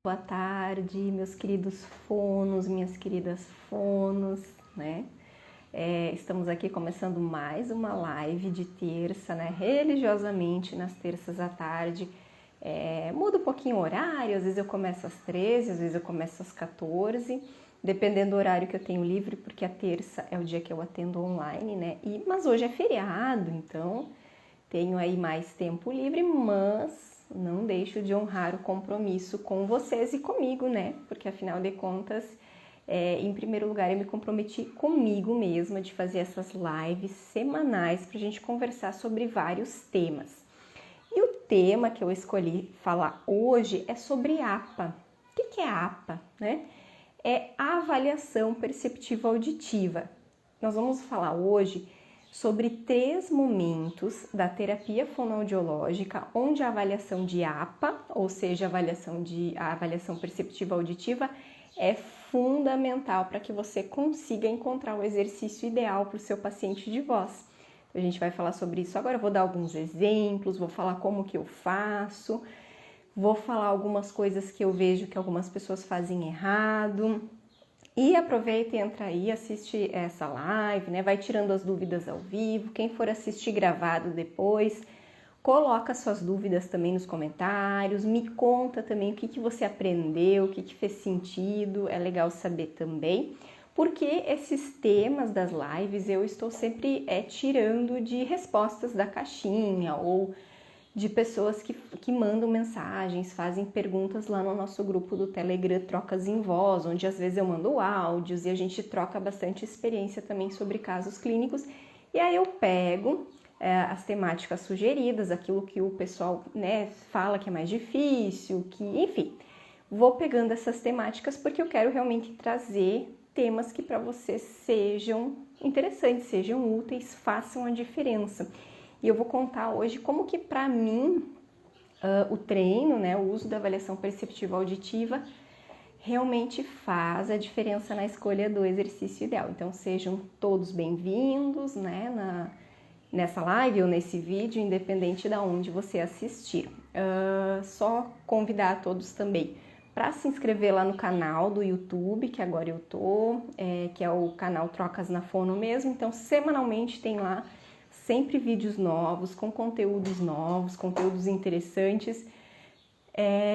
Boa tarde, meus queridos fonos, minhas queridas fonos, né? Estamos aqui começando mais uma live de terça, né? Religiosamente nas terças à tarde. Muda um pouquinho o horário, às vezes eu começo às 13, às vezes eu começo às 14, dependendo do horário que eu tenho livre, porque a terça é o dia que eu atendo online, né? Mas hoje é feriado, então tenho aí mais tempo livre, mas não deixo de honrar o compromisso com vocês e comigo, né? Porque afinal de contas, em primeiro lugar, eu me comprometi comigo mesma de fazer essas lives semanais para a gente conversar sobre vários temas. E o tema que eu escolhi falar hoje é sobre APA. O que é APA, né? É a avaliação perceptiva auditiva. Nós vamos falar hoje sobre 3 momentos da terapia fonoaudiológica onde a avaliação de APA, ou seja, a avaliação perceptiva auditiva, é fundamental para que você consiga encontrar o exercício ideal para o seu paciente de voz. A gente vai falar sobre isso agora, eu vou dar alguns exemplos, vou falar como que eu faço, vou falar algumas coisas que eu vejo que algumas pessoas fazem errado. E aproveita e entra aí, assiste essa live, né? Vai tirando as dúvidas ao vivo. Quem for assistir gravado depois, coloca suas dúvidas também nos comentários. Me conta também o que você aprendeu, o que fez sentido. É legal saber também. Porque esses temas das lives eu estou sempre tirando de respostas da caixinha ou de pessoas que mandam mensagens, fazem perguntas lá no nosso grupo do Telegram Trocas em Voz, onde às vezes eu mando áudios e a gente troca bastante experiência também sobre casos clínicos. E aí eu pego as temáticas sugeridas, aquilo que o pessoal, né, fala que é mais difícil, enfim, vou pegando essas temáticas porque eu quero realmente trazer temas que para vocês sejam interessantes, sejam úteis, façam a diferença. E eu vou contar hoje como que para mim o treino, né, o uso da avaliação perceptiva auditiva realmente faz a diferença na escolha do exercício ideal. Então sejam todos bem-vindos, né, nessa live ou nesse vídeo, independente de onde você assistir. Só convidar a todos também para se inscrever lá no canal do YouTube, que agora eu tô, que é o canal Trocas na Fono mesmo. Então semanalmente tem lá sempre vídeos novos, com conteúdos novos, conteúdos interessantes,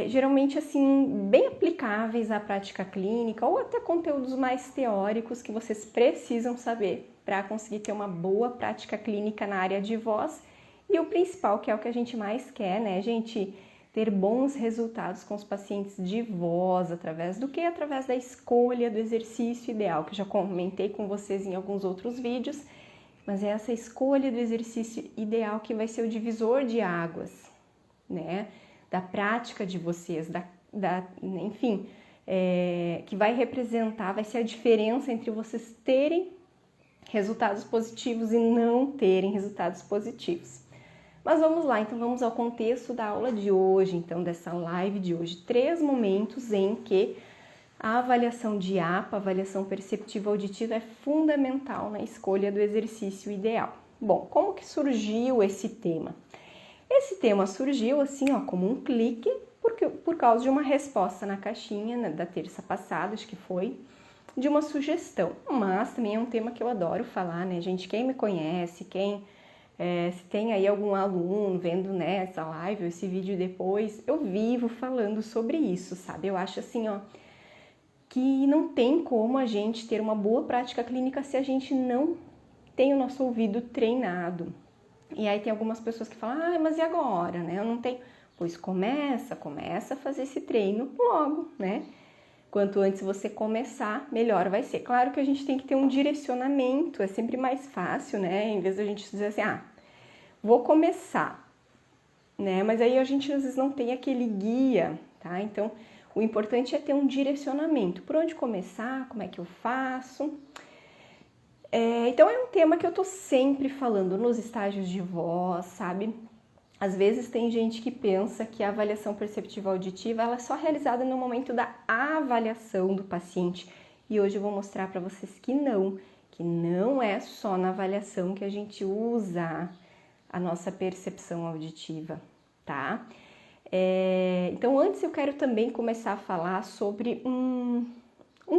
geralmente assim, bem aplicáveis à prática clínica ou até conteúdos mais teóricos que vocês precisam saber para conseguir ter uma boa prática clínica na área de voz. E o principal, que é o que a gente mais quer, né, gente? Ter bons resultados com os pacientes de voz, através da escolha do exercício ideal, que eu já comentei com vocês em alguns outros vídeos. Mas é essa escolha do exercício ideal que vai ser o divisor de águas, né? Da prática de vocês, enfim, que vai representar, vai ser a diferença entre vocês terem resultados positivos e não terem resultados positivos. Mas vamos lá, então vamos ao contexto da aula de hoje, então dessa live de hoje. 3 momentos em que a avaliação de APA, avaliação perceptiva auditiva, é fundamental na escolha do exercício ideal. Bom, como que surgiu esse tema? Esse tema surgiu assim, ó, como um clique, por causa de uma resposta na caixinha, né, da terça passada, acho que foi, de uma sugestão. Mas também é um tema que eu adoro falar, né, gente? Quem me conhece, se tem aí algum aluno vendo, né, essa live ou esse vídeo depois, eu vivo falando sobre isso, sabe? Eu acho assim, ó, que não tem como a gente ter uma boa prática clínica se a gente não tem o nosso ouvido treinado. E aí tem algumas pessoas que falam, mas e agora, né? Eu não tenho. Pois começa a fazer esse treino logo, né? Quanto antes você começar, melhor vai ser. Claro que a gente tem que ter um direcionamento, é sempre mais fácil, né? Em vez da gente dizer assim, vou começar, né? Mas aí a gente às vezes não tem aquele guia, tá? Então, o importante é ter um direcionamento. Por onde começar? Como é que eu faço? Então, é um tema que eu tô sempre falando nos estágios de voz, sabe? Às vezes tem gente que pensa que a avaliação perceptiva auditiva ela é só realizada no momento da avaliação do paciente. E hoje eu vou mostrar para vocês que não é só na avaliação que a gente usa a nossa percepção auditiva, tá? Então, antes eu quero também começar a falar sobre um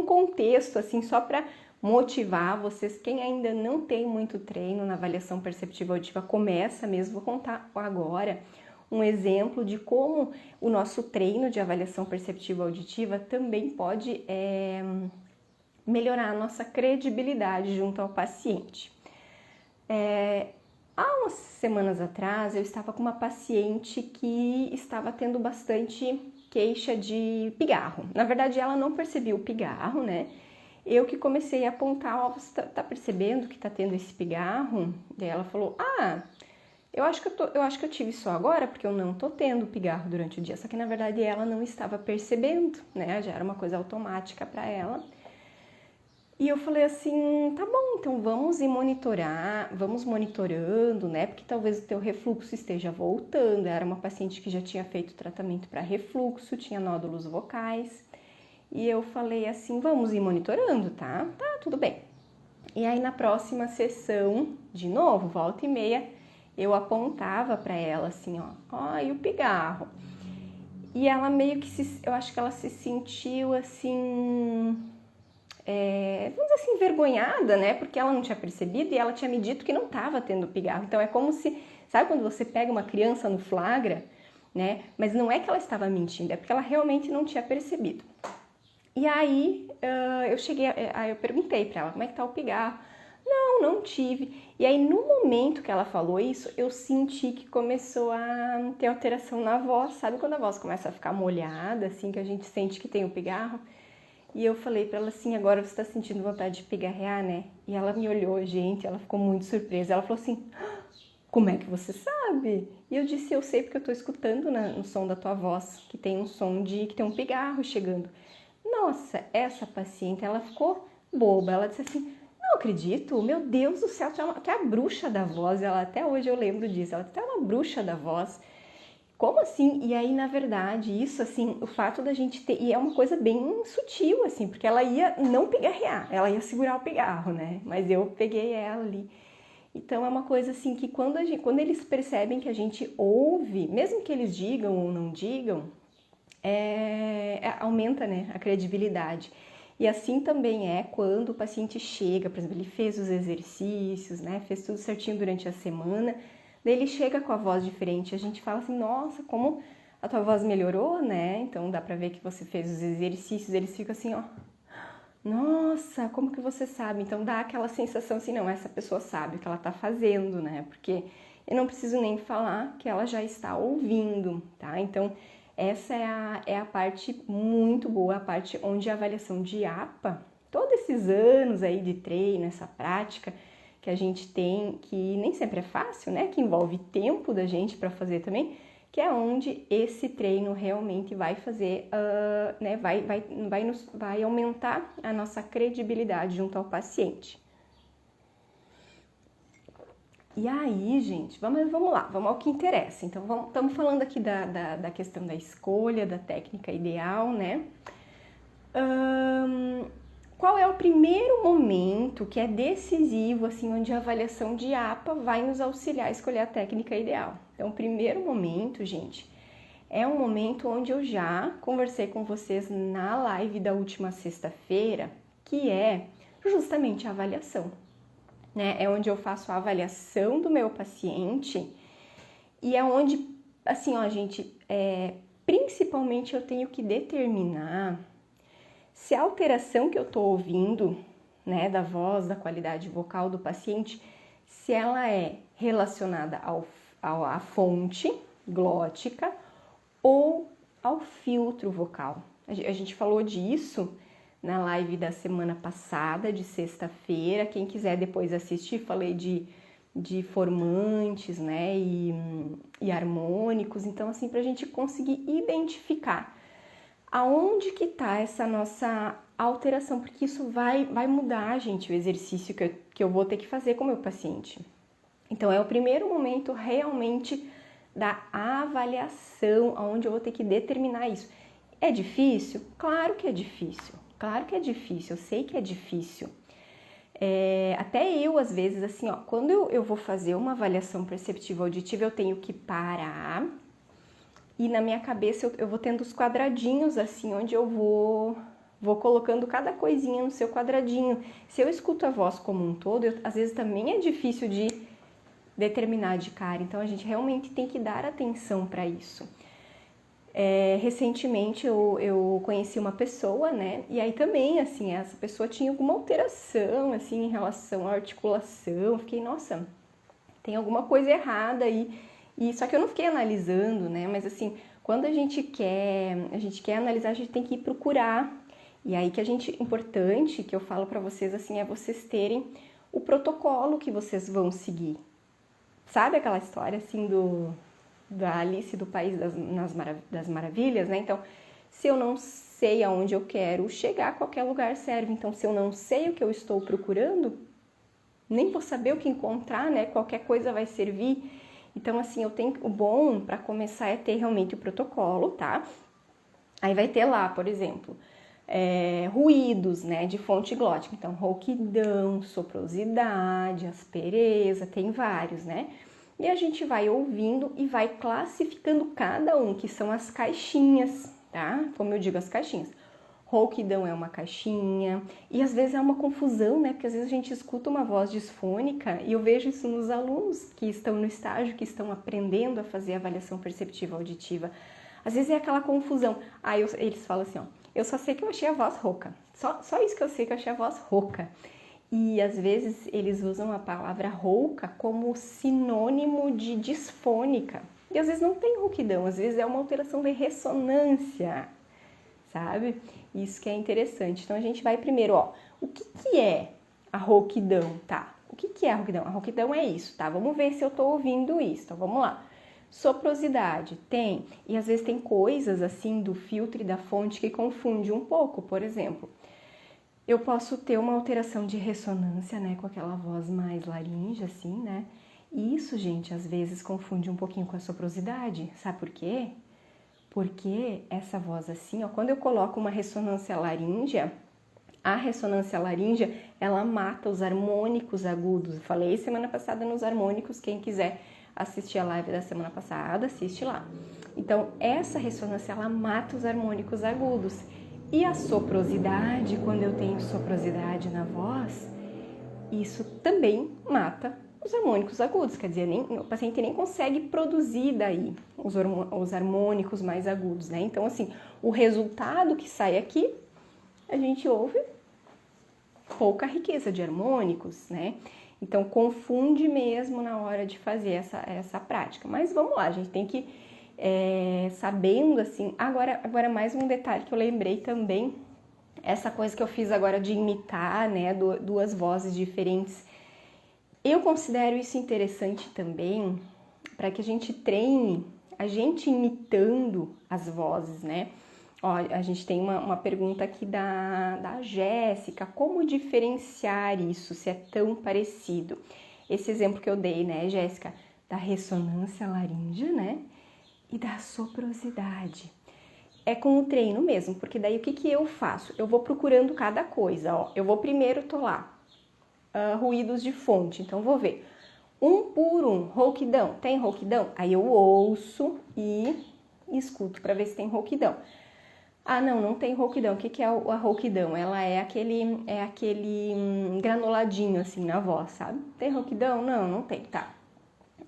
contexto, assim, só para motivar vocês. Quem ainda não tem muito treino na avaliação perceptiva auditiva, começa mesmo. Vou contar agora um exemplo de como o nosso treino de avaliação perceptiva auditiva também pode melhorar a nossa credibilidade junto ao paciente. Há umas semanas atrás eu estava com uma paciente que estava tendo bastante queixa de pigarro. Na verdade, ela não percebia o pigarro, né? Eu que comecei a apontar, você tá percebendo que tá tendo esse pigarro? Daí ela falou, eu acho que eu tive só agora, porque eu não tô tendo pigarro durante o dia. Só que na verdade ela não estava percebendo, né? Já era uma coisa automática para ela. E eu falei assim, tá bom, então vamos monitorando, né? Porque talvez o teu refluxo esteja voltando. Era uma paciente que já tinha feito tratamento para refluxo, tinha nódulos vocais. E eu falei assim, vamos ir monitorando, tá? Tá, tudo bem. E aí na próxima sessão, de novo, volta e meia, eu apontava para ela assim, ó, e o pigarro. E ela meio que eu acho que ela se sentiu assim, vamos dizer assim, envergonhada, né? Porque ela não tinha percebido e ela tinha me dito que não estava tendo pigarro. Então é como se, sabe quando você pega uma criança no flagra, né? Mas não é que ela estava mentindo, é porque ela realmente não tinha percebido. E aí eu perguntei para ela, como é que tá o pigarro? Não tive. E aí no momento que ela falou isso, eu senti que começou a ter alteração na voz. Sabe quando a voz começa a ficar molhada, assim, que a gente sente que tem o pigarro? E eu falei pra ela assim, agora você tá sentindo vontade de pigarrear, né? E ela me olhou, gente, ela ficou muito surpresa. Ela falou assim, como é que você sabe? E eu disse, eu sei porque eu tô escutando no som da tua voz, que tem um som que tem um pigarro chegando. Nossa, essa paciente, ela ficou boba. Ela disse assim, não acredito, meu Deus do céu, tu é a bruxa da voz. Ela, até hoje eu lembro disso, ela é uma bruxa da voz. Como assim? E aí, na verdade, isso, assim, o fato da gente ter... E é uma coisa bem sutil, assim, porque ela ia não pigarrear, ela ia segurar o pigarro, né? Mas eu peguei ela ali. Então, é uma coisa, assim, que quando eles percebem que a gente ouve, mesmo que eles digam ou não digam, aumenta, né, a credibilidade. E assim também é quando o paciente chega, por exemplo, ele fez os exercícios, né, fez tudo certinho durante a semana, daí ele chega com a voz diferente, a gente fala assim, nossa, como a tua voz melhorou, né, então dá pra ver que você fez os exercícios, eles ficam assim, ó, nossa, como que você sabe? Então dá aquela sensação assim, não, essa pessoa sabe o que ela tá fazendo, né, porque eu não preciso nem falar que ela já está ouvindo, tá, então essa é a parte muito boa, a parte onde a avaliação de APA, todos esses anos aí de treino, essa prática que a gente tem, que nem sempre é fácil, né? Que envolve tempo da gente para fazer também, que é onde esse treino realmente vai fazer, né? Vai aumentar a nossa credibilidade junto ao paciente. E aí, gente, vamos lá, vamos ao que interessa. Então, estamos falando aqui da questão da escolha, da técnica ideal, né? Qual é o primeiro momento que é decisivo, assim, onde a avaliação de APA vai nos auxiliar a escolher a técnica ideal? Então, o primeiro momento, gente, é um momento onde eu já conversei com vocês na live da última sexta-feira, que é justamente a avaliação. Né? É onde eu faço a avaliação do meu paciente e é onde, assim, ó, gente, principalmente eu tenho que determinar se a alteração que eu tô ouvindo, né, da voz, da qualidade vocal do paciente, se ela é relacionada à fonte glótica ou ao filtro vocal. A gente falou disso na live da semana passada, de sexta-feira. Quem quiser depois assistir, falei de formantes, né, e harmônicos. Então, assim, pra gente conseguir identificar aonde que tá essa nossa alteração, porque isso vai mudar, gente, o exercício que eu vou ter que fazer com o meu paciente. Então, é o primeiro momento realmente da avaliação, onde eu vou ter que determinar isso. É difícil? Claro que é difícil. Claro que é difícil, eu sei que é difícil. Até eu, às vezes, assim, ó, quando eu vou fazer uma avaliação perceptiva auditiva, eu tenho que parar, e na minha cabeça eu vou tendo os quadradinhos assim, onde eu vou colocando cada coisinha no seu quadradinho. Se eu escuto a voz como um todo, às vezes também é difícil de determinar de cara, então a gente realmente tem que dar atenção para isso. Recentemente eu conheci uma pessoa, né, e aí também, assim, essa pessoa tinha alguma alteração, assim, em relação à articulação. Eu fiquei, nossa, tem alguma coisa errada aí, e só que eu não fiquei analisando, né, mas assim, quando a gente quer analisar, a gente tem que ir procurar. E aí importante que eu falo para vocês, assim, é vocês terem o protocolo que vocês vão seguir. Sabe aquela história, assim, da Alice do País das Maravilhas, né? Então, se eu não sei aonde eu quero chegar, qualquer lugar serve. Então, se eu não sei o que eu estou procurando, nem vou saber o que encontrar, né? Qualquer coisa vai servir. Então, assim, o bom para começar é ter realmente o protocolo, tá? Aí vai ter lá, por exemplo, ruídos, né, de fonte glótica. Então, rouquidão, soprosidade, aspereza, tem vários, né? E a gente vai ouvindo e vai classificando cada um, que são as caixinhas, tá? Como eu digo, as caixinhas. Rouquidão é uma caixinha, e às vezes é uma confusão, né? Porque às vezes a gente escuta uma voz disfônica, e eu vejo isso nos alunos que estão no estágio, que estão aprendendo a fazer avaliação perceptiva auditiva. Às vezes é aquela confusão. Aí eles falam assim, ó, eu só sei que eu achei a voz rouca. Só isso que eu sei, que eu achei a voz rouca. E às vezes eles usam a palavra rouca como sinônimo de disfônica. E às vezes não tem rouquidão, às vezes é uma alteração de ressonância, sabe? Isso que é interessante. Então a gente vai primeiro, ó, o que é a rouquidão, tá? O que é a rouquidão? A rouquidão é isso, tá? Vamos ver se eu tô ouvindo isso. Então vamos lá. Soprosidade, tem. E às vezes tem coisas assim do filtro e da fonte que confunde um pouco. Por exemplo, eu posso ter uma alteração de ressonância, né, com aquela voz mais laríngea, assim, né? E isso, gente, às vezes confunde um pouquinho com a soprosidade. Sabe por quê? Porque essa voz assim, ó, quando eu coloco uma ressonância laríngea, a ressonância laríngea, ela mata os harmônicos agudos. Eu falei semana passada nos harmônicos, quem quiser assistir a live da semana passada, assiste lá. Então, essa ressonância, ela mata os harmônicos agudos. E a soprosidade, quando eu tenho soprosidade na voz, isso também mata os harmônicos agudos. Quer dizer, o paciente nem consegue produzir daí os harmônicos mais agudos, né? Então, assim, o resultado que sai aqui, a gente ouve pouca riqueza de harmônicos, né? Então, confunde mesmo na hora de fazer essa prática. Mas vamos lá, a gente tem que, sabendo assim... Agora, mais um detalhe que eu lembrei também, essa coisa que eu fiz agora de imitar, né, duas vozes diferentes. Eu considero isso interessante também, para que a gente treine a gente imitando as vozes, né? Ó, a gente tem uma pergunta aqui da Jéssica, como diferenciar isso, se é tão parecido? Esse exemplo que eu dei, né, Jéssica, da ressonância laríngea, né, e da soprosidade. É com o treino mesmo, porque daí o que eu faço? Eu vou procurando cada coisa, ó. Eu vou primeiro, tô lá, ruídos de fonte, então vou ver. Um por um, rouquidão, tem rouquidão? Aí eu ouço e escuto para ver se tem rouquidão. Ah, não tem rouquidão. O que é a rouquidão? Ela é aquele granuladinho assim na voz, sabe? Tem rouquidão? Não tem, tá.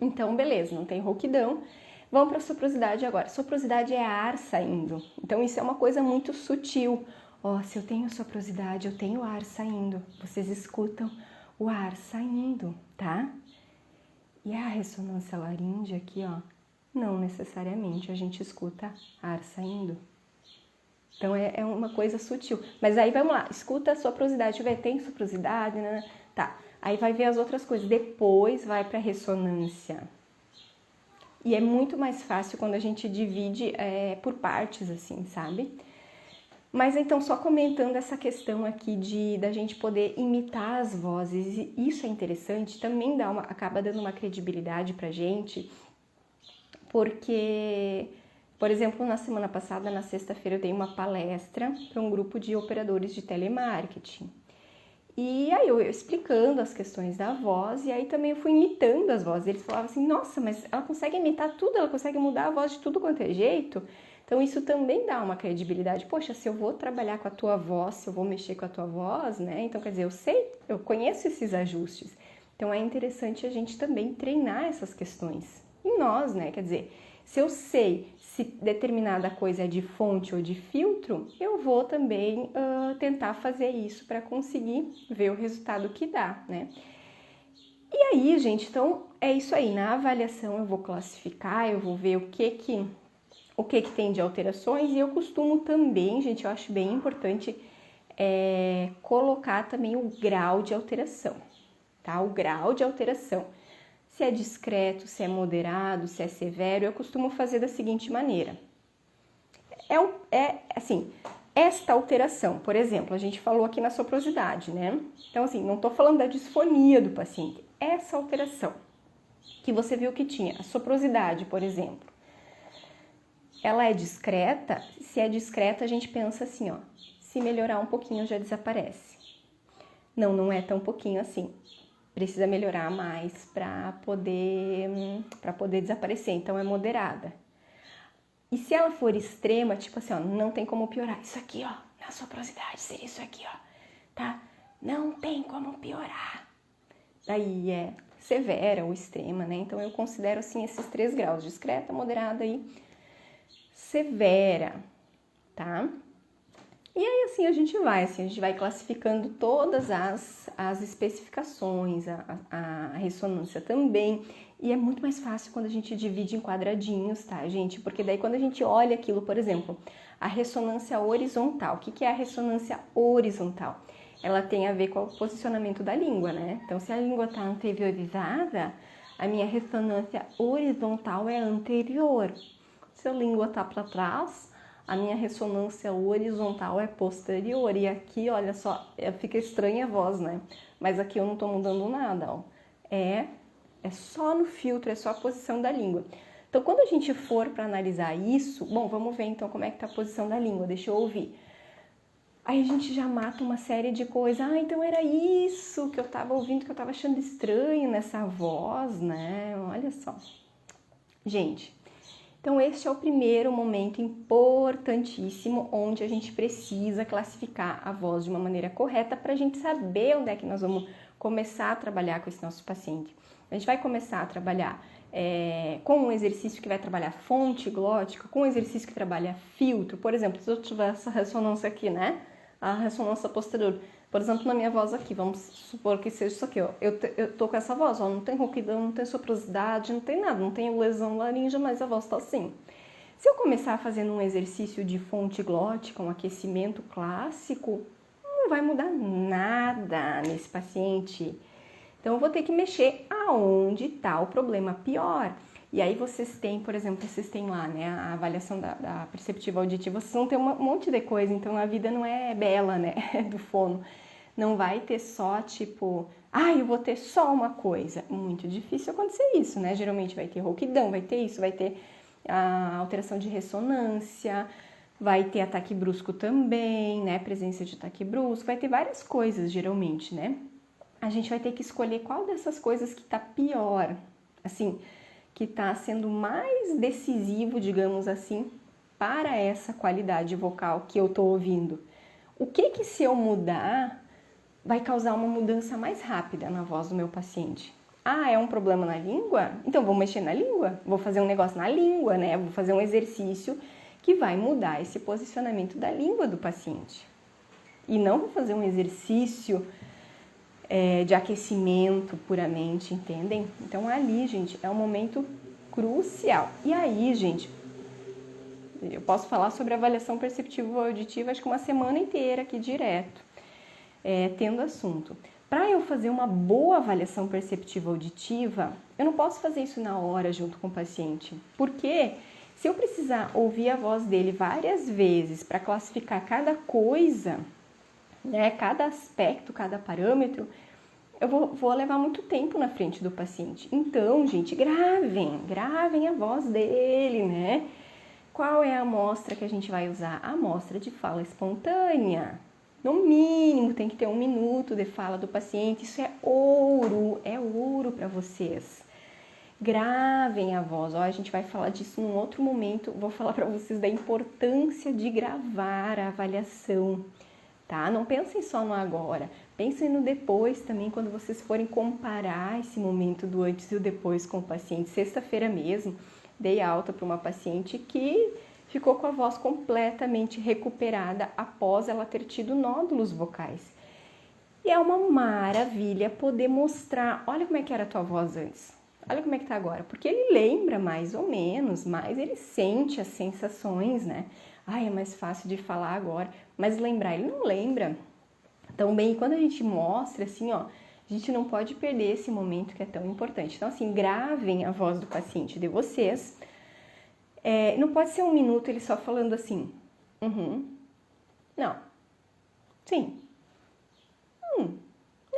Então, beleza, não tem rouquidão. Vamos para a soprosidade agora. Soprosidade é ar saindo. Então, isso é uma coisa muito sutil. Ó, se eu tenho soprosidade, eu tenho ar saindo. Vocês escutam o ar saindo, tá? E a ressonância laríngea aqui, ó, não necessariamente a gente escuta ar saindo. Então, é uma coisa sutil. Mas aí, vamos lá, escuta a soprosidade. Deixa eu ver, tem soprosidade, né? Tá. Aí vai ver as outras coisas. Depois vai para a ressonância. E é muito mais fácil quando a gente divide por partes, assim, sabe? Mas então, só comentando essa questão aqui da gente poder imitar as vozes, e isso é interessante, também acaba dando uma credibilidade pra gente, porque, por exemplo, na semana passada, na sexta-feira, eu dei uma palestra para um grupo de operadores de telemarketing. E aí eu explicando as questões da voz, e aí também eu fui imitando as vozes. Eles falavam assim, nossa, mas ela consegue imitar tudo, ela consegue mudar a voz de tudo quanto é jeito. Então isso também dá uma credibilidade. Poxa, se eu vou trabalhar com a tua voz, se eu vou mexer com a tua voz, né? Então quer dizer, eu conheço esses ajustes. Então é interessante a gente também treinar essas questões. E nós, né? Quer dizer, se eu sei se determinada coisa é de fonte ou de filtro, eu vou também tentar fazer isso para conseguir ver o resultado que dá, né? E aí, gente, então é isso aí. Na avaliação eu vou classificar, eu vou ver o que tem de alterações, e eu costumo também, gente, eu acho bem importante colocar também o grau de alteração, tá? O grau de alteração. Se é discreto, se é moderado, se é severo, eu costumo fazer da seguinte maneira. Assim, esta alteração, por exemplo, a gente falou aqui na soprosidade, né? Então, assim, não tô falando da disfonia do paciente. Essa alteração que você viu que tinha, a soprosidade, por exemplo, ela é discreta? Se é discreta, a gente pensa assim, ó, se melhorar um pouquinho já desaparece. Não, não é tão pouquinho assim. Precisa melhorar mais para poder desaparecer, então é moderada. E se ela for extrema, tipo assim, ó, não tem como piorar. Isso aqui, ó, na soprosidade seria isso aqui, ó, tá? Não tem como piorar. Daí é severa ou extrema, né? Então eu considero assim esses 3 graus, discreta, moderada e severa, tá? E aí assim a gente vai classificando todas as especificações, a ressonância também, e é muito mais fácil quando a gente divide em quadradinhos, tá, gente? Porque daí quando a gente olha aquilo, por exemplo, a ressonância horizontal, o que é a ressonância horizontal? Ela tem a ver com o posicionamento da língua, né? Então se a língua está anteriorizada, a minha ressonância horizontal é anterior. Se a língua está para trás, a minha ressonância horizontal é posterior. E aqui, olha só, fica estranha a voz, né? Mas aqui eu não estou mudando nada, ó. É só no filtro, é só a posição da língua. Então, quando a gente for para analisar isso, bom, vamos ver então como é que tá a posição da língua, deixa eu ouvir. Aí a gente já mata uma série de coisas. Ah, então era isso que eu estava ouvindo, que eu estava achando estranho nessa voz, né? Olha só. Gente, então este é o primeiro momento importantíssimo onde a gente precisa classificar a voz de uma maneira correta para a gente saber onde é que nós vamos começar a trabalhar com esse nosso paciente. A gente vai começar a trabalhar com um exercício que vai trabalhar fonte glótica, com um exercício que trabalha filtro. Por exemplo, se eu tiver essa ressonância aqui, né? A ressonância posterior. Por exemplo, na minha voz aqui, vamos supor que seja isso aqui, ó. Eu tô com essa voz, ó, não tem rouquidão, não tem soprosidade, não tem nada, não tem lesão laríngea, mas a voz tá assim. Se eu começar fazendo um exercício de fonte glótica, um aquecimento clássico, não vai mudar nada nesse paciente. Então, eu vou ter que mexer aonde está o problema pior. E aí vocês têm, por exemplo, vocês têm lá, né, a avaliação da perceptiva auditiva, vocês vão ter um monte de coisa, então a vida não é bela, né, do fono. Não vai ter só, tipo, eu vou ter só uma coisa. Muito difícil acontecer isso, né? Geralmente vai ter rouquidão, vai ter isso, vai ter a alteração de ressonância, vai ter ataque brusco também, né, presença de ataque brusco, vai ter várias coisas, geralmente, né? A gente vai ter que escolher qual dessas coisas que tá pior, assim, que está sendo mais decisivo, digamos assim, para essa qualidade vocal que eu estou ouvindo. O que se eu mudar, vai causar uma mudança mais rápida na voz do meu paciente? É um problema na língua? Então vou mexer na língua, vou fazer um negócio na língua, né? Vou fazer um exercício que vai mudar esse posicionamento da língua do paciente. E não vou fazer um exercício de aquecimento puramente, entendem? Então ali, gente, é um momento crucial. E aí, gente, eu posso falar sobre avaliação perceptiva auditiva acho que uma semana inteira aqui direto, tendo assunto. Para eu fazer uma boa avaliação perceptiva auditiva, eu não posso fazer isso na hora junto com o paciente, porque se eu precisar ouvir a voz dele várias vezes para classificar cada coisa, né, cada aspecto, cada parâmetro, eu vou levar muito tempo na frente do paciente. Então, gente, gravem a voz dele, né? Qual é a amostra que a gente vai usar? A amostra de fala espontânea. No mínimo tem que ter 1 minuto de fala do paciente. Isso é ouro para vocês. Gravem a voz. Ó, a gente vai falar disso num outro momento. Vou falar para vocês da importância de gravar a avaliação, tá? Não pensem só no agora. Pensem no depois também, quando vocês forem comparar esse momento do antes e o depois com o paciente. Sexta-feira mesmo, dei alta para uma paciente que ficou com a voz completamente recuperada após ela ter tido nódulos vocais. E é uma maravilha poder mostrar, olha como é que era a tua voz antes, olha como é que tá agora. Porque ele lembra mais ou menos, mas ele sente as sensações, né? Ai, é mais fácil de falar agora, mas lembrar, ele não lembra tão bem. E quando a gente mostra, assim, ó, a gente não pode perder esse momento que é tão importante. Então, assim, gravem a voz do paciente de vocês. Não pode ser 1 minuto ele só falando assim, não, sim,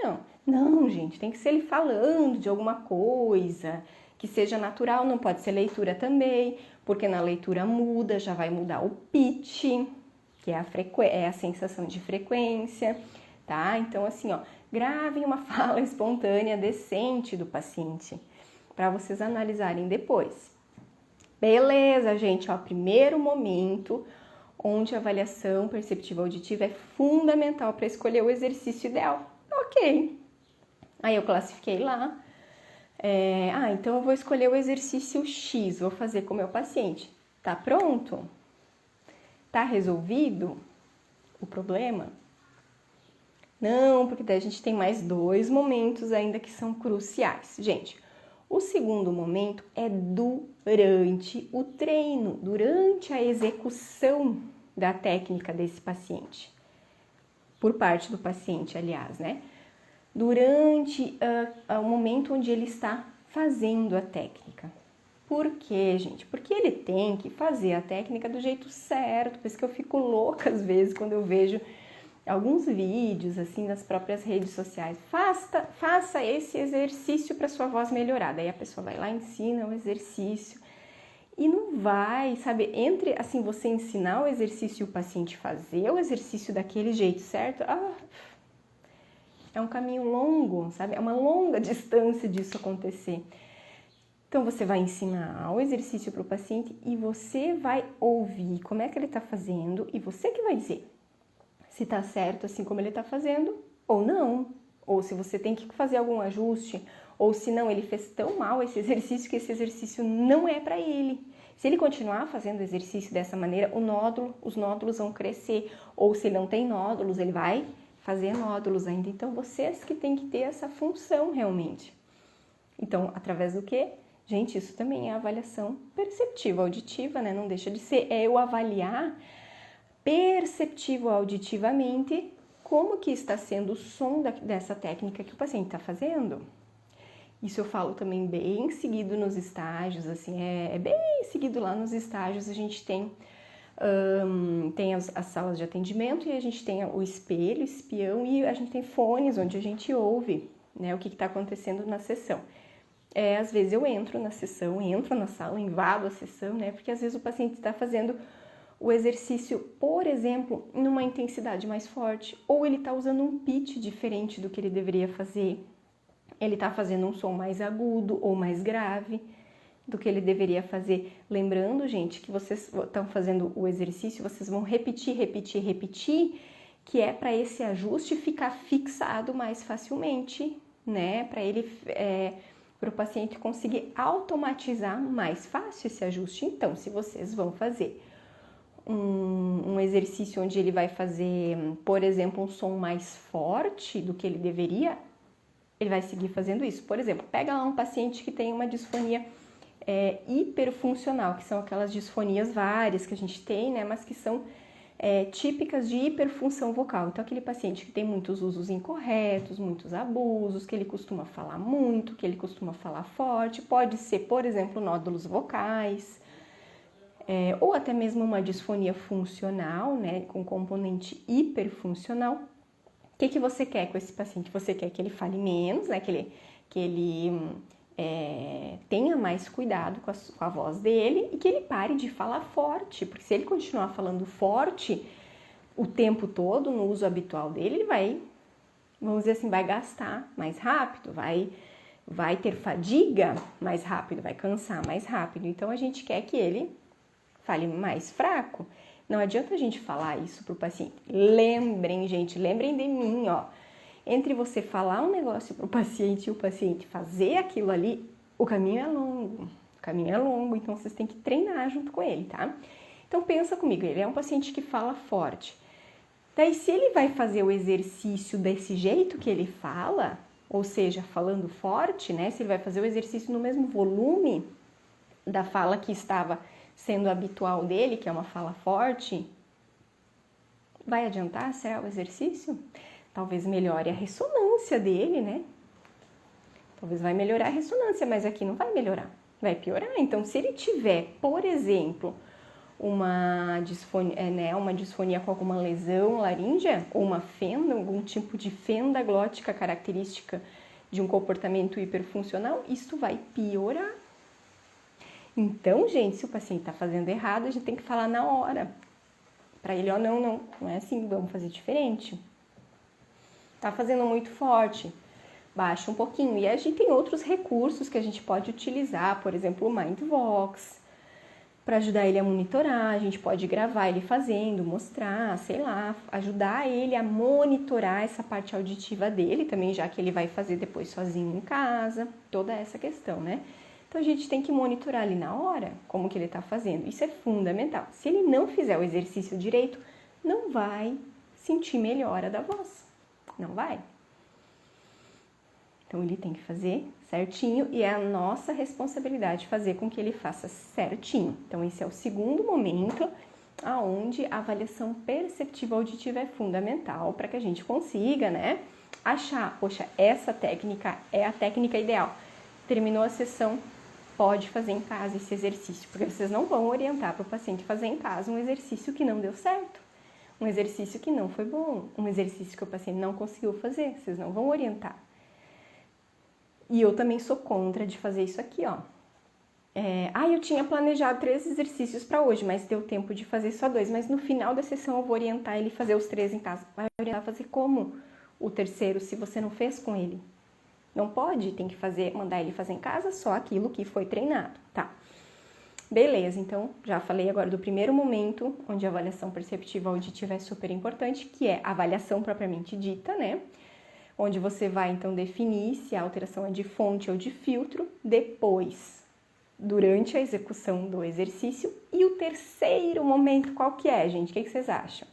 não. Não, gente, tem que ser ele falando de alguma coisa que seja natural, não pode ser leitura também, porque na leitura muda, já vai mudar o pitch, que é a sensação de frequência, tá? Então, assim, ó, gravem uma fala espontânea decente do paciente, para vocês analisarem depois. Beleza, gente, ó, primeiro momento onde a avaliação perceptiva auditiva é fundamental para escolher o exercício ideal. Ok. Aí eu classifiquei lá. Então eu vou escolher o exercício X, vou fazer com o meu paciente. Tá pronto? Tá resolvido o problema? Não, porque daí a gente tem mais 2 momentos ainda que são cruciais. Gente, o segundo momento é durante o treino, durante a execução da técnica desse paciente. Por parte do paciente, aliás, né? Durante o momento onde ele está fazendo a técnica. Por quê, gente? Porque ele tem que fazer a técnica do jeito certo. Por isso que eu fico louca às vezes quando eu vejo alguns vídeos assim nas próprias redes sociais. Faça esse exercício para sua voz melhorar. Daí a pessoa vai lá e ensina o exercício. E não vai, sabe? Entre assim você ensinar o exercício e o paciente fazer o exercício daquele jeito certo, é um caminho longo, sabe? É uma longa distância disso acontecer. Então, você vai ensinar o exercício para o paciente e você vai ouvir como é que ele está fazendo e você que vai dizer se está certo assim como ele está fazendo ou não. Ou se você tem que fazer algum ajuste, ou se não, ele fez tão mal esse exercício que esse exercício não é para ele. Se ele continuar fazendo o exercício dessa maneira, os nódulos vão crescer. Ou se não tem nódulos, ele vai fazer nódulos ainda. Então, vocês que têm que ter essa função realmente. Então, através do quê? Gente, isso também é avaliação perceptiva auditiva, né? Não deixa de ser. É eu avaliar perceptivo auditivamente como que está sendo o som dessa técnica que o paciente está fazendo. Isso eu falo também bem seguido nos estágios, assim, é bem seguido lá nos estágios. A gente tem as salas de atendimento e a gente tem o espelho, espião e a gente tem fones onde a gente ouve, né, o que está acontecendo na sessão. Às vezes eu entro na sessão, entro na sala, invado a sessão, né, porque às vezes o paciente está fazendo o exercício, por exemplo, numa intensidade mais forte, ou ele está usando um pitch diferente do que ele deveria fazer, ele está fazendo um som mais agudo ou mais grave do que ele deveria fazer. Lembrando, gente, que vocês estão fazendo o exercício, vocês vão repetir, que é para esse ajuste ficar fixado mais facilmente, né? Para o paciente conseguir automatizar mais fácil esse ajuste. Então, se vocês vão fazer um exercício onde ele vai fazer, por exemplo, um som mais forte do que ele deveria, ele vai seguir fazendo isso. Por exemplo, pega lá um paciente que tem uma disfonia hiperfuncional, que são aquelas disfonias várias que a gente tem, né, mas que são típicas de hiperfunção vocal. Então, aquele paciente que tem muitos usos incorretos, muitos abusos, que ele costuma falar muito, que ele costuma falar forte, pode ser, por exemplo, nódulos vocais, ou até mesmo uma disfonia funcional, né, com componente hiperfuncional. O que você quer com esse paciente? Você quer que ele fale menos, né, que ele tenha mais cuidado com a voz dele e que ele pare de falar forte, porque se ele continuar falando forte, o tempo todo no uso habitual dele, ele vai, vamos dizer assim, vai gastar mais rápido, vai ter fadiga mais rápido, vai cansar mais rápido. Então, a gente quer que ele fale mais fraco. Não adianta a gente falar isso pro paciente. Lembrem, gente, lembrem de mim, ó. Entre você falar um negócio pro paciente e o paciente fazer aquilo ali, o caminho é longo. O caminho é longo, então vocês têm que treinar junto com ele, tá? Então, pensa comigo, ele é um paciente que fala forte. Daí, se ele vai fazer o exercício desse jeito que ele fala, ou seja, falando forte, né? Se ele vai fazer o exercício no mesmo volume da fala que estava sendo habitual dele, que é uma fala forte, vai adiantar? Será o exercício? Talvez melhore a ressonância dele, né? Talvez vai melhorar a ressonância, mas aqui não vai melhorar, vai piorar. Então, se ele tiver, por exemplo, uma disfonia com alguma lesão laríngea, ou uma fenda, algum tipo de fenda glótica característica de um comportamento hiperfuncional, isso vai piorar. Então, gente, se o paciente está fazendo errado, a gente tem que falar na hora. Para ele, ó, não é assim, vamos fazer diferente. Tá fazendo muito forte, baixa um pouquinho. E a gente tem outros recursos que a gente pode utilizar, por exemplo, o MindVox, para ajudar ele a monitorar. A gente pode gravar ele fazendo, mostrar, sei lá, ajudar ele a monitorar essa parte auditiva dele também, já que ele vai fazer depois sozinho em casa, toda essa questão, né? Então, a gente tem que monitorar ali na hora como que ele está fazendo. Isso é fundamental. Se ele não fizer o exercício direito, não vai sentir melhora da voz. Não vai. Então, ele tem que fazer certinho e é a nossa responsabilidade fazer com que ele faça certinho. Então, esse é o segundo momento onde a avaliação perceptiva auditiva é fundamental para que a gente consiga, né, achar, poxa, essa técnica é a técnica ideal. Terminou a sessão, pode fazer em casa esse exercício, porque vocês não vão orientar para o paciente fazer em casa um exercício que não deu certo, um exercício que não foi bom, um exercício que o paciente não conseguiu fazer, vocês não vão orientar. E eu também sou contra de fazer isso aqui, ó. Eu tinha planejado 3 exercícios para hoje, mas deu tempo de fazer só 2, mas no final da sessão eu vou orientar ele a fazer os 3 em casa. Vai orientar a fazer como o terceiro, se você não fez com ele? Não pode, tem que mandar ele fazer em casa só aquilo que foi treinado, tá? Beleza, então já falei agora do primeiro momento, onde a avaliação perceptiva auditiva é super importante, que é a avaliação propriamente dita, né? Onde você vai então definir se a alteração é de fonte ou de filtro, depois, durante a execução do exercício. E o terceiro momento, qual que é, gente? O que vocês acham?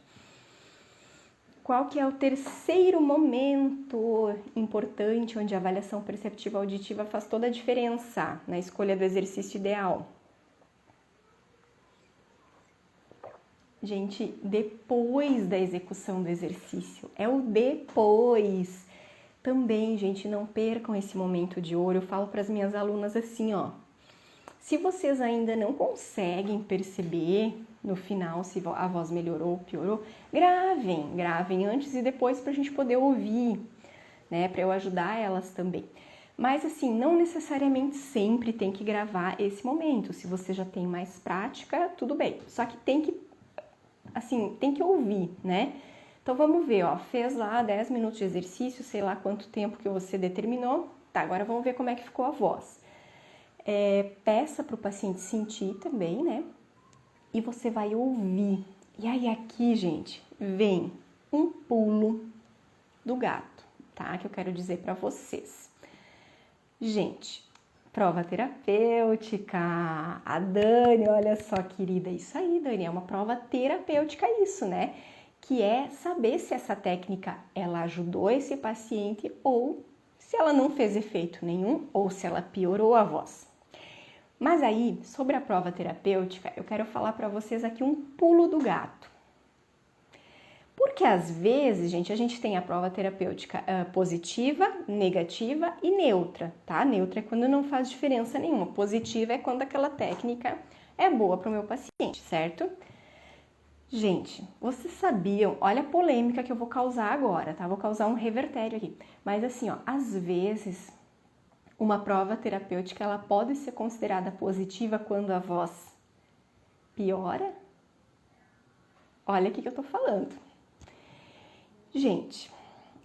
Qual que é o terceiro momento importante onde a avaliação perceptiva auditiva faz toda a diferença na escolha do exercício ideal? Gente, depois da execução do exercício, é o depois. Também, gente, não percam esse momento de ouro. Eu falo para as minhas alunas assim, ó. Se vocês ainda não conseguem perceber no final se a voz melhorou ou piorou, gravem antes e depois para a gente poder ouvir, né? Para eu ajudar elas também. Mas assim, não necessariamente sempre tem que gravar esse momento. Se você já tem mais prática, tudo bem. Só que tem que ouvir, né? Então vamos ver, ó, fez lá 10 minutos de exercício, sei lá quanto tempo que você determinou. Tá, agora vamos ver como é que ficou a voz. Peça para o paciente sentir também, né? E você vai ouvir. E aí aqui, gente, vem um pulo do gato, tá? Que eu quero dizer para vocês. Gente, prova terapêutica. A Dani, olha só, querida, isso aí, Dani, é uma prova terapêutica isso, né? Que é saber se essa técnica, ela ajudou esse paciente ou se ela não fez efeito nenhum ou se ela piorou a voz. Mas aí, sobre a prova terapêutica, eu quero falar para vocês aqui um pulo do gato. Porque às vezes, gente, a gente tem a prova terapêutica positiva, negativa e neutra, tá? Neutra é quando não faz diferença nenhuma. Positiva é quando aquela técnica é boa para o meu paciente, certo? Gente, vocês sabiam, olha a polêmica que eu vou causar agora, tá? Vou causar um revertério aqui. Mas assim, ó, às vezes uma prova terapêutica ela pode ser considerada positiva quando a voz piora? Olha o que eu tô falando. gente,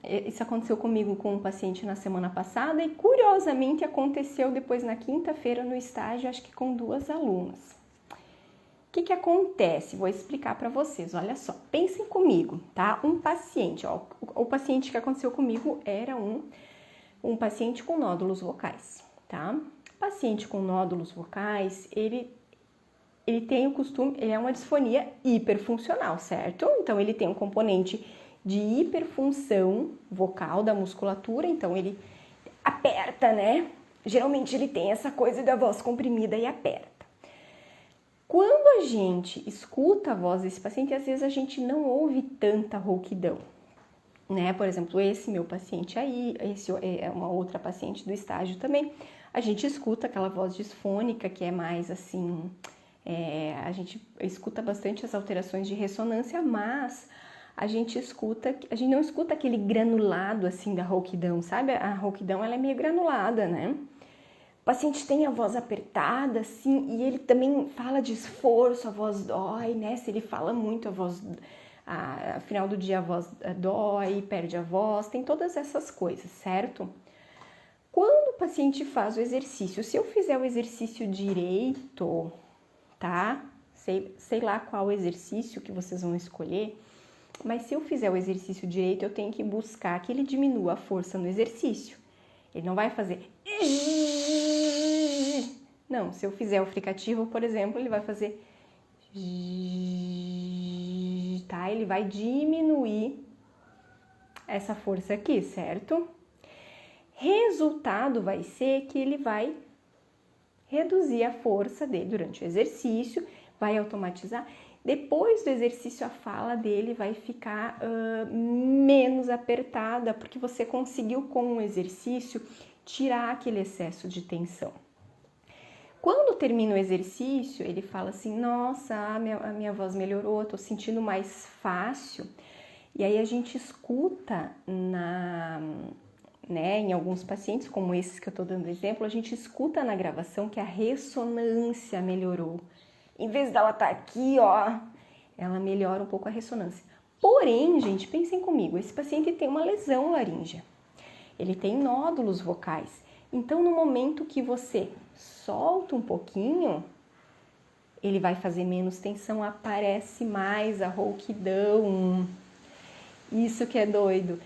isso aconteceu comigo com um paciente na semana passada e curiosamente aconteceu depois na quinta-feira no estágio, acho que com 2 alunas. O que acontece? Vou explicar para vocês, olha só, pensem comigo, tá? Um paciente, ó, o paciente que aconteceu comigo era um paciente com nódulos vocais, tá? Paciente com nódulos vocais, ele tem o costume, ele é uma disfonia hiperfuncional, certo? Então, ele tem um componente de hiperfunção vocal da musculatura, então ele aperta, né? Geralmente ele tem essa coisa da voz comprimida e aperta. Quando a gente escuta a voz desse paciente, às vezes a gente não ouve tanta rouquidão, né? Por exemplo, esse meu paciente aí, esse é uma outra paciente do estágio também, a gente escuta aquela voz disfônica que é mais assim, a gente escuta bastante as alterações de ressonância, mas a gente não escuta aquele granulado assim da rouquidão, sabe? A rouquidão ela é meio granulada, né? O paciente tem a voz apertada, assim, e ele também fala de esforço, a voz dói, né? Se ele fala muito, a voz, ao final do dia a voz dói, perde a voz, tem todas essas coisas, certo? Quando o paciente faz o exercício, se eu fizer o exercício direito, tá? Sei lá qual exercício que vocês vão escolher, mas se eu fizer o exercício direito, eu tenho que buscar que ele diminua a força no exercício. Ele não vai fazer... Não, se eu fizer o fricativo, por exemplo, ele vai fazer... Tá? Ele vai diminuir essa força aqui, certo? Resultado vai ser que ele vai reduzir a força dele durante o exercício, vai automatizar. Depois do exercício, a fala dele vai ficar menos apertada, porque você conseguiu, com o exercício, tirar aquele excesso de tensão. Quando termina o exercício, ele fala assim, nossa, a minha voz melhorou, estou sentindo mais fácil. E aí a gente escuta em alguns pacientes, como esses que eu estou dando exemplo, a gente escuta na gravação que a ressonância melhorou. Em vez dela estar aqui, ó, ela melhora um pouco a ressonância. Porém, gente, pensem comigo, esse paciente tem uma lesão laríngea. Ele tem nódulos vocais. Então, no momento que você solta um pouquinho, ele vai fazer menos tensão, aparece mais a rouquidão. Isso que é doido,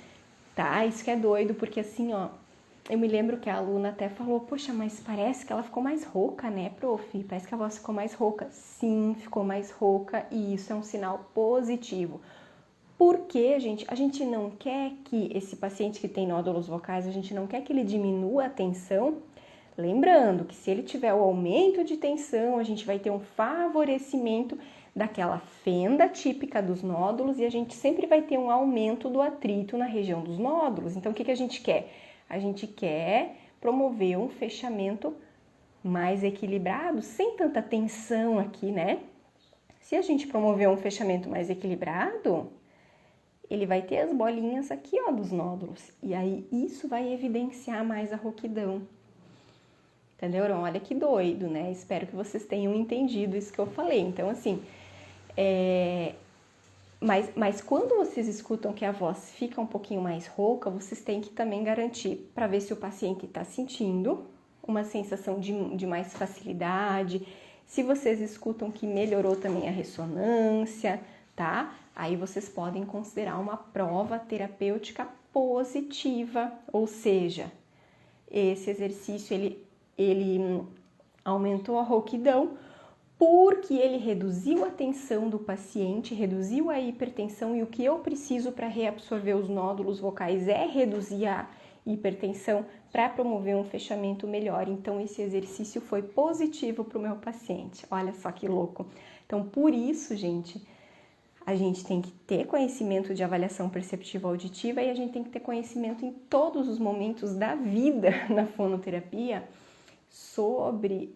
tá? Isso que é doido, porque assim, ó, eu me lembro que a aluna até falou, poxa, mas parece que ela ficou mais rouca, né, prof? Parece que a voz ficou mais rouca. Sim, ficou mais rouca e isso é um sinal positivo. Porque, gente, a gente não quer que esse paciente que tem nódulos vocais, a gente não quer que ele diminua a tensão. Lembrando que se ele tiver o aumento de tensão, a gente vai ter um favorecimento daquela fenda típica dos nódulos e a gente sempre vai ter um aumento do atrito na região dos nódulos. Então, o que a gente quer? A gente quer promover um fechamento mais equilibrado, sem tanta tensão aqui, né? Se a gente promover um fechamento mais equilibrado, ele vai ter as bolinhas aqui, ó, dos nódulos. E aí, isso vai evidenciar mais a rouquidão. Entenderam? Olha que doido, né? Espero que vocês tenham entendido isso que eu falei. Então, assim, Mas quando vocês escutam que a voz fica um pouquinho mais rouca, vocês têm que também garantir para ver se o paciente está sentindo uma sensação de mais facilidade. Se vocês escutam que melhorou também a ressonância, tá? Aí vocês podem considerar uma prova terapêutica positiva, ou seja, esse exercício ele aumentou a rouquidão, porque ele reduziu a tensão do paciente, reduziu a hipertensão e o que eu preciso para reabsorver os nódulos vocais é reduzir a hipertensão para promover um fechamento melhor. Então, esse exercício foi positivo para o meu paciente. Olha só que louco. Então, por isso, gente, a gente tem que ter conhecimento de avaliação perceptiva auditiva e a gente tem que ter conhecimento em todos os momentos da vida na fonoterapia sobre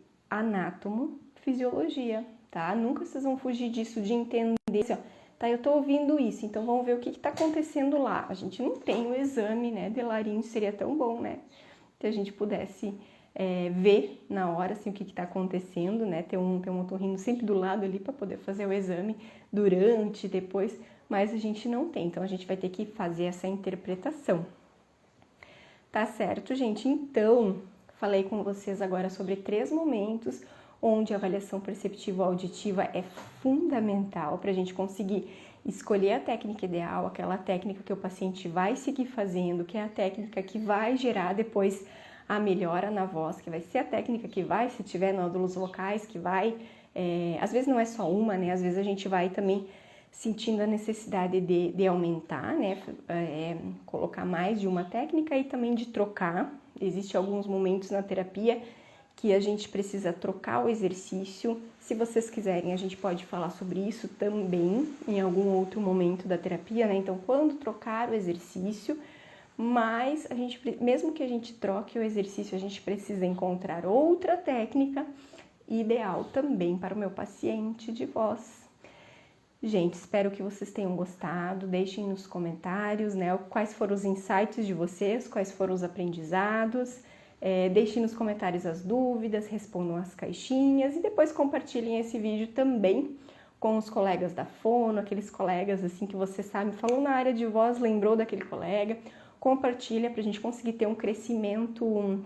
fisiologia, tá? Nunca vocês vão fugir disso, de entender assim, ó, tá, eu tô ouvindo isso, então vamos ver o que tá acontecendo lá. A gente não tem o exame, né, de laringe, seria tão bom, né, se a gente pudesse ver na hora, assim, o que tá acontecendo, né, ter um otorrino sempre do lado ali para poder fazer o exame durante, depois, mas a gente não tem, então a gente vai ter que fazer essa interpretação. Tá certo, gente? Então, falei com vocês agora sobre 3 momentos onde a avaliação perceptiva auditiva é fundamental para a gente conseguir escolher a técnica ideal, aquela técnica que o paciente vai seguir fazendo, que é a técnica que vai gerar depois a melhora na voz, que vai ser a técnica que vai, se tiver nódulos vocais, que vai, às vezes não é só uma, né? Às vezes a gente vai também sentindo a necessidade de aumentar, né? Colocar mais de uma técnica e também de trocar. Existem alguns momentos na terapia que a gente precisa trocar o exercício. Se vocês quiserem, a gente pode falar sobre isso também em algum outro momento da terapia, né? Então, quando trocar o exercício, mas a gente, mesmo que a gente troque o exercício, a gente precisa encontrar outra técnica ideal também para o meu paciente de voz. Gente, espero que vocês tenham gostado. Deixem nos comentários, né, quais foram os insights de vocês, quais foram os aprendizados. Deixem nos comentários as dúvidas, respondam as caixinhas e depois compartilhem esse vídeo também com os colegas da fono, aqueles colegas assim que você sabe, falou na área de voz, lembrou daquele colega. Compartilha para a gente conseguir ter um crescimento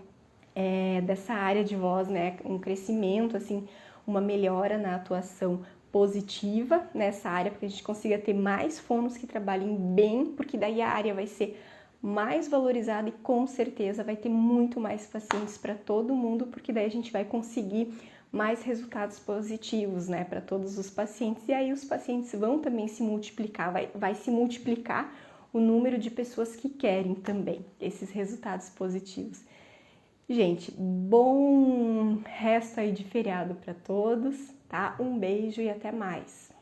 dessa área de voz, né? Um crescimento, assim, uma melhora na atuação positiva nessa área, para que a gente consiga ter mais fonos que trabalhem bem, porque daí a área vai ser mais valorizada e com certeza vai ter muito mais pacientes para todo mundo, porque daí a gente vai conseguir mais resultados positivos, né, para todos os pacientes. E aí os pacientes vão também se multiplicar, vai se multiplicar o número de pessoas que querem também esses resultados positivos. Gente, bom resto aí de feriado para todos, tá? Um beijo e até mais!